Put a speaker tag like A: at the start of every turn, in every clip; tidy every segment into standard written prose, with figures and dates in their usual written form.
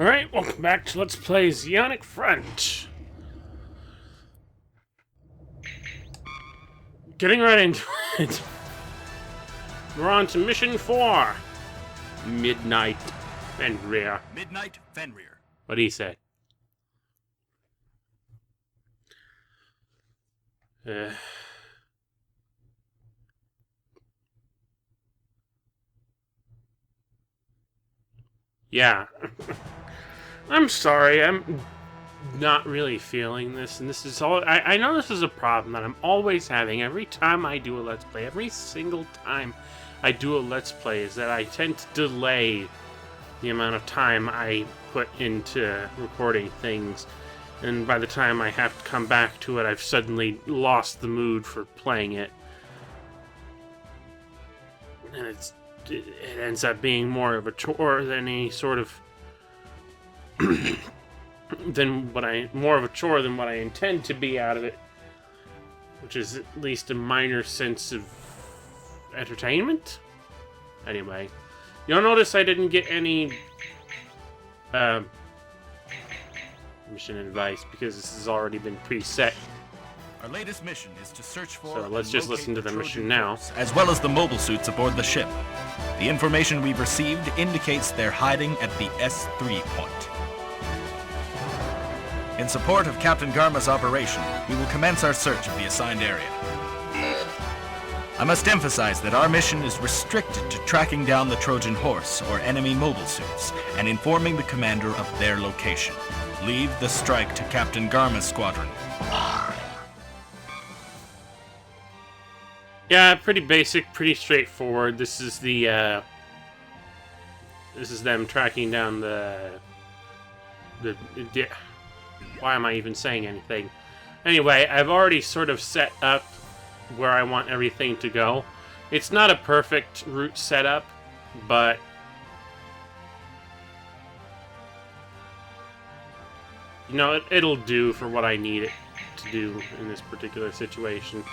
A: Alright, welcome back to Let's Play Zeonic Front. Getting right into it. We're on to Mission 4. Midnight Fenrir.
B: Midnight Fenrir.
A: What'd he say? Yeah. I'm sorry, I'm not really feeling this, and this is all... I know this is a problem that I'm always having every time I do a Let's Play. Every single time I do a Let's Play is that I tend to delay the amount of time I put into recording things, and by the time I have to come back to it, I've suddenly lost the mood for playing it. And it ends up being more of a chore than any sort of... more of a chore than what I intend to be out of it, which is at least a minor sense of entertainment. Anyway, you'll notice I didn't get any mission advice because this has already been preset.
B: Our latest mission is to search for...
A: So let's just listen to the mission now.
B: As well as the mobile suits aboard the ship. The information we've received indicates they're hiding at the S3 point. In support of Captain Garma's operation, we will commence our search of the assigned area. I must emphasize that our mission is restricted to tracking down the Trojan Horse or enemy mobile suits and informing the commander of their location. Leave the strike to Captain Garma's squadron.
A: Yeah, pretty basic, pretty straightforward. This is the this is them tracking down the why am I even saying anything? Anyway, I've already sort of set up where I want everything to go. It's not a perfect route setup, but you know, it'll do for what I need it to do in this particular situation.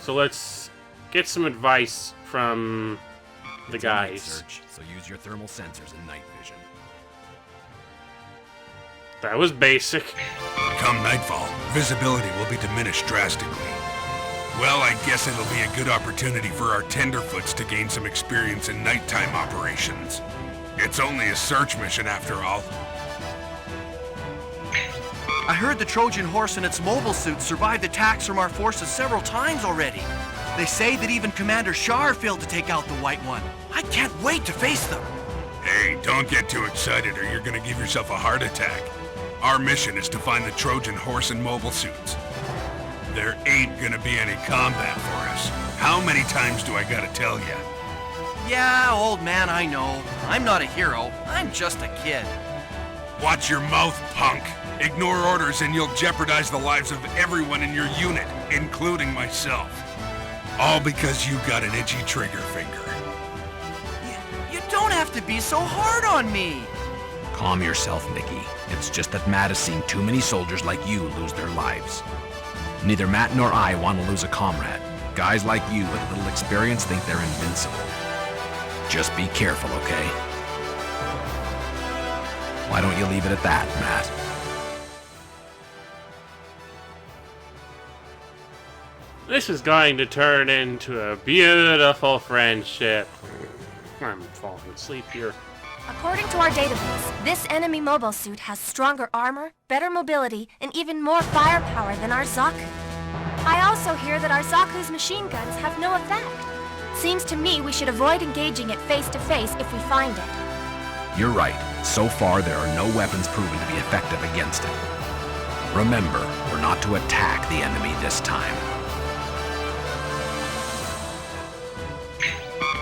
A: So let's get some advice from the guys.
B: Search, so use your thermal sensors and night vision.
A: That was basic.
C: Come nightfall, visibility will be diminished drastically. Well, I guess it'll be a good opportunity for our tenderfoots to gain some experience in nighttime operations. It's only a search mission after all.
D: I heard the Trojan Horse and its mobile suits survived attacks from our forces several times already. They say that even Commander Shar failed to take out the White One. I can't wait to face them.
C: Hey, don't get too excited or you're gonna give yourself a heart attack. Our mission is to find the Trojan Horse and mobile suits. There ain't gonna be any combat for us. How many times do I gotta tell ya?
D: Yeah, old man, I know. I'm not a hero. I'm just a kid.
C: Watch your mouth, punk. Ignore orders and you'll jeopardize the lives of everyone in your unit, including myself. All because you got an itchy trigger finger.
D: You don't have to be so hard on me.
E: Calm yourself, Mickey. It's just that Matt has seen too many soldiers like you lose their lives. Neither Matt nor I want to lose a comrade. Guys like you with little experience think they're invincible. Just be careful, okay? Why don't you leave it at that, Matt?
A: This is going to turn into a beautiful friendship. I'm falling asleep here.
F: According to our database, this enemy mobile suit has stronger armor, better mobility, and even more firepower than our Zaku. I also hear that our Zaku's machine guns have no effect. Seems to me we should avoid engaging it face-to-face if we find it.
E: You're right. So far, there are no weapons proven to be effective against it. Remember, we're not to attack the enemy this time.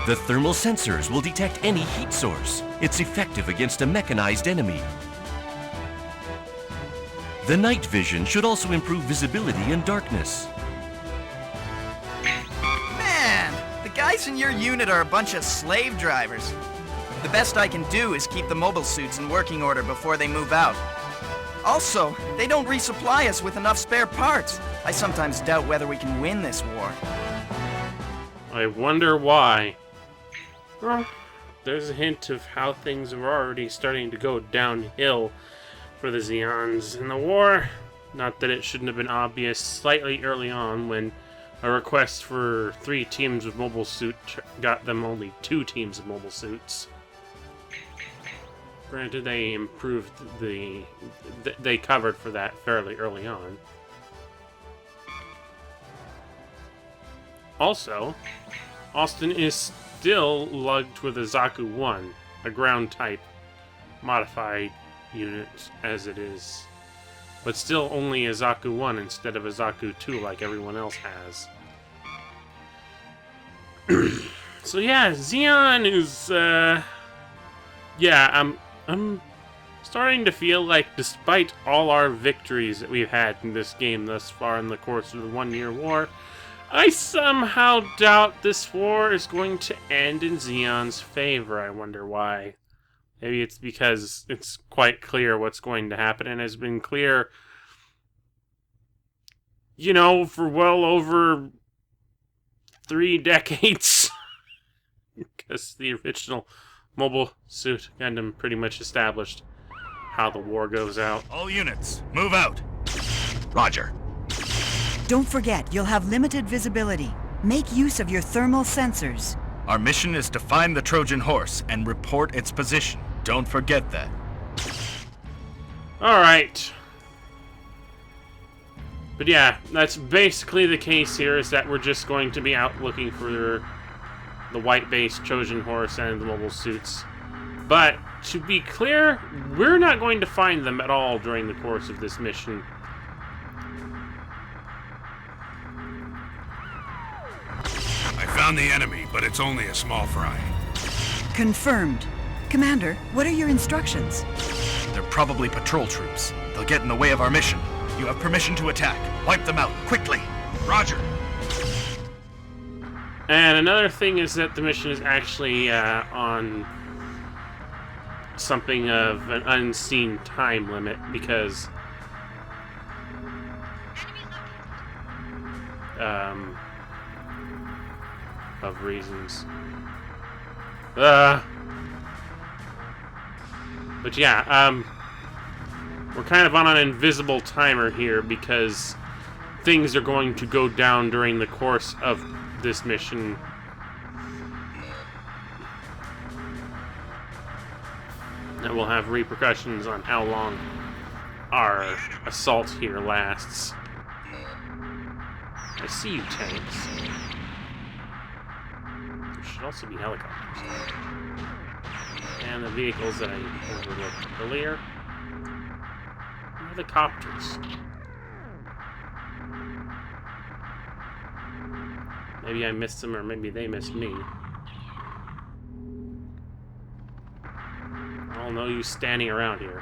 G: The thermal sensors will detect any heat source. It's effective against a mechanized enemy. The night vision should also improve visibility in darkness.
D: Man, the guys in your unit are a bunch of slave drivers. The best I can do is keep the mobile suits in working order before they move out. Also, they don't resupply us with enough spare parts. I sometimes doubt whether we can win this war.
A: I wonder why. Well, there's a hint of how things are already starting to go downhill for the Zeons in the war. Not that it shouldn't have been obvious slightly early on when a request for 3 teams of mobile suit got them only 2 teams of mobile suits. Granted, they improved they covered for that fairly early on. Also, Austin is still lugged with a Zaku 1, a ground-type modified unit as it is. But still only a Zaku 1 instead of a Zaku 2 like everyone else has. So yeah, Zeon is, yeah, I'm starting to feel like despite all our victories that we've had in this game thus far in the course of the 1-year war, I somehow doubt this war is going to end in Zeon's favor. I wonder why. Maybe it's because it's quite clear what's going to happen and has been clear, you know, for well over 3 decades. Because the original Mobile Suit Gundam pretty much established how the war goes out.
B: All units, move out.
E: Roger.
H: Don't forget, you'll have limited visibility. Make use of your thermal sensors.
B: Our mission is to find the Trojan horse and report its position. Don't forget that.
A: Alright. But yeah, that's basically the case here, is that we're just going to be out looking for the white-based Trojan horse and the mobile suits. But, to be clear, we're not going to find them at all during the course of this mission.
C: I found the enemy, but it's only a small fry.
H: Confirmed. Commander, what are your instructions?
B: They're probably patrol troops. They'll get in the way of our mission. You have permission to attack. Wipe them out, quickly. Roger.
A: And another thing is that the mission is actually on something of an unseen time limit because of reasons. But yeah, we're kind of on an invisible timer here because things are going to go down during the course of this mission. That will have repercussions on how long our assault here lasts. I see you, tanks. There should also be helicopters. And the vehicles that I overlooked earlier. Where are the copters? Maybe I missed them, or maybe they missed me. I'll know you standing around here.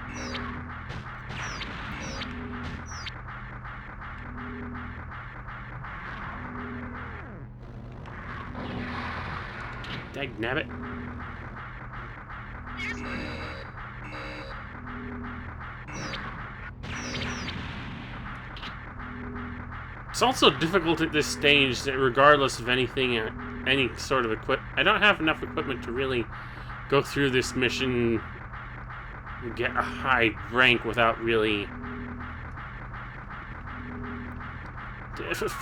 A: Dagnabbit. It's also difficult at this stage that regardless of anything, any sort of I don't have enough equipment to really go through this mission and get a high rank without really...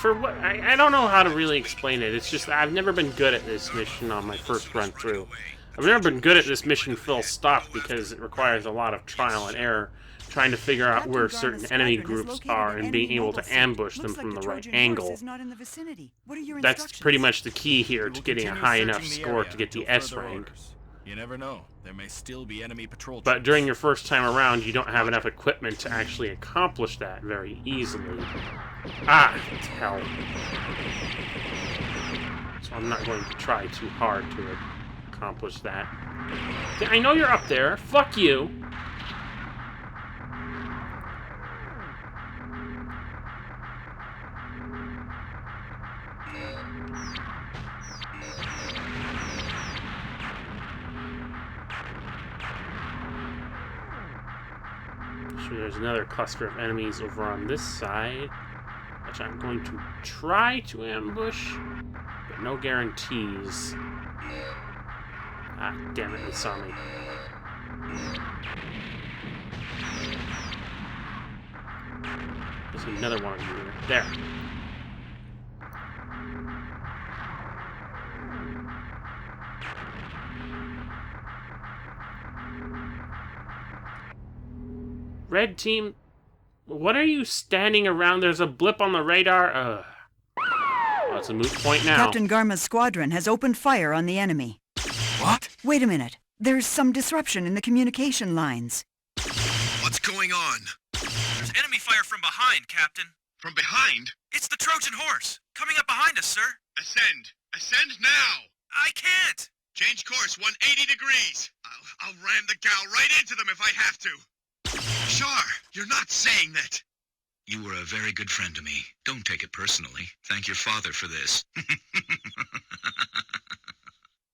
A: For what? I don't know how to really explain it. It's just I've never been good at this mission on my first run through. I've never been good at this mission full stop because it requires a lot of trial and error, trying to figure out where certain enemy groups are and being able to ambush them from the right angle. That's pretty much the key here to getting a high enough score to get the S rank.
B: You never know. There may still be enemy patrol troops.
A: But during your first time around, you don't have enough equipment to actually accomplish that very easily. Ah, hell. So I'm not going to try too hard to accomplish that. I know you're up there. Fuck you. There's another cluster of enemies over on this side, which I'm going to try to ambush, but no guarantees. Ah, damn it, he saw me. There's another one of you here. There. Red team, what are you standing around? There's a blip on the radar. Well, it's a moot point now.
H: Captain Garma's squadron has opened fire on the enemy.
B: What?
H: Wait a minute. There's some disruption in the communication lines.
B: What's going on?
I: There's enemy fire from behind, Captain.
B: From behind?
I: It's the Trojan horse. Coming up behind us, sir.
B: Ascend! Ascend now!
I: I can't!
B: Change course 180 degrees! I'll ram the gal right into them if I have to! Shar, you're not saying that! You were a very good friend to me. Don't take it personally. Thank your father for this.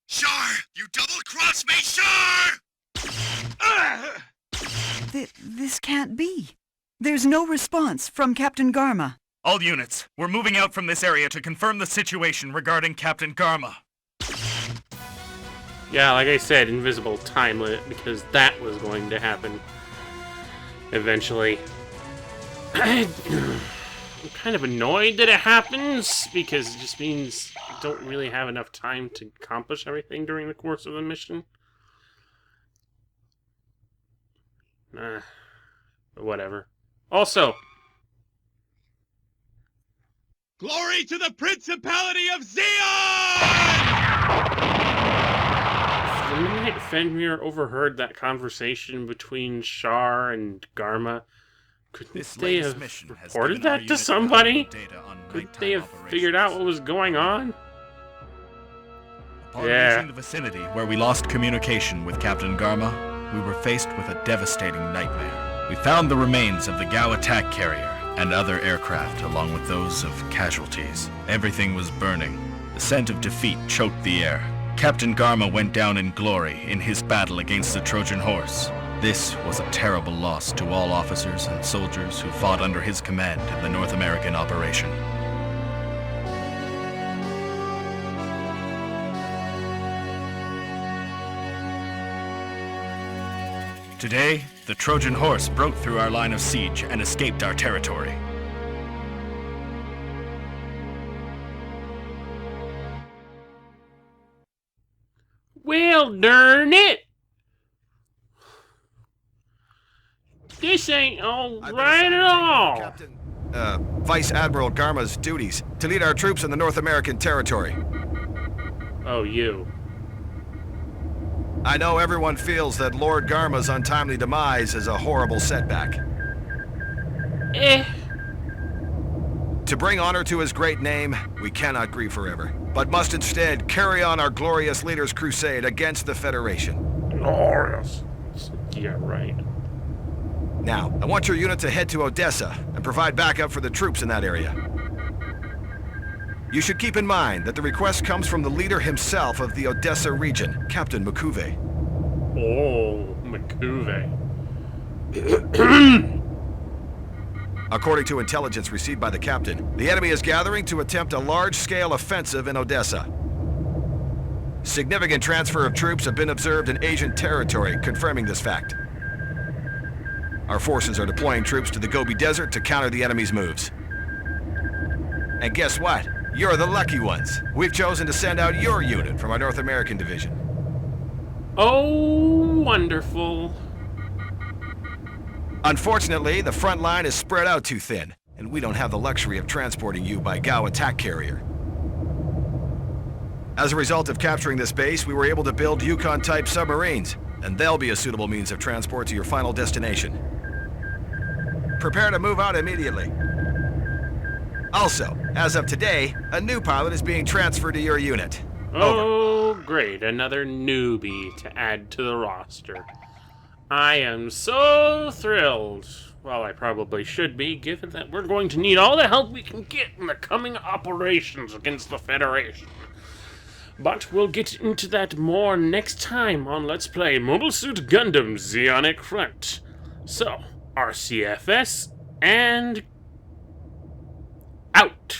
B: Shar! You double-crossed me, Shar!
H: This can't be. There's no response from Captain Garma.
B: All units, we're moving out from this area to confirm the situation regarding Captain Garma.
A: Yeah, like I said, invisible time limit, because that was going to happen eventually. I'm kind of annoyed that it happens, because it just means I don't really have enough time to accomplish everything during the course of the mission. But whatever. Also,
C: Glory to the Principality of Zeon!
A: the minute Fenrir overheard that conversation between Shar and Garma, couldn't they have reported that to somebody? Couldn't they have figured out what was going on?
B: Upon
A: Yeah.
B: reaching the vicinity where we lost communication with Captain Garma, we were faced with a devastating nightmare. We found the remains of the Gao attack carrier and other aircraft along with those of casualties. Everything was burning. The scent of defeat choked the air. Captain Garma went down in glory in his battle against the Trojan horse. This was a terrible loss to all officers and soldiers who fought under his command in the North American operation. Today, the Trojan horse broke through our line of siege and escaped our territory.
A: Well, darn it! This ain't all right at all.
J: Captain, Vice Admiral Garma's duties to lead our troops in the North American territory.
A: Oh, you.
J: I know everyone feels that Lord Garma's untimely demise is a horrible setback. To bring honor to his great name, we cannot grieve forever, but must instead carry on our glorious leader's crusade against the Federation.
A: Glorious. Yeah, right.
J: Now, I want your unit to head to Odessa and provide backup for the troops in that area. You should keep in mind that the request comes from the leader himself of the Odessa region, Captain Makuve.
A: Oh, Makuve.
J: According to intelligence received by the captain, the enemy is gathering to attempt a large-scale offensive in Odessa. Significant transfer of troops have been observed in Asian territory, confirming this fact. Our forces are deploying troops to the Gobi Desert to counter the enemy's moves. And guess what? You're the lucky ones. We've chosen to send out your unit from our North American division.
A: Oh, wonderful.
J: Unfortunately, the front line is spread out too thin, and we don't have the luxury of transporting you by Gao attack carrier. As a result of capturing this base, we were able to build Yukon-type submarines, and they'll be a suitable means of transport to your final destination. Prepare to move out immediately. Also, as of today, a new pilot is being transferred to your unit.
A: Oh, great. Another newbie to add to the roster. I am so thrilled. Well, I probably should be, given that we're going to need all the help we can get in the coming operations against the Federation. But we'll get into that more next time on Let's Play Mobile Suit Gundam Zeonic Front. So, RCFS, and out.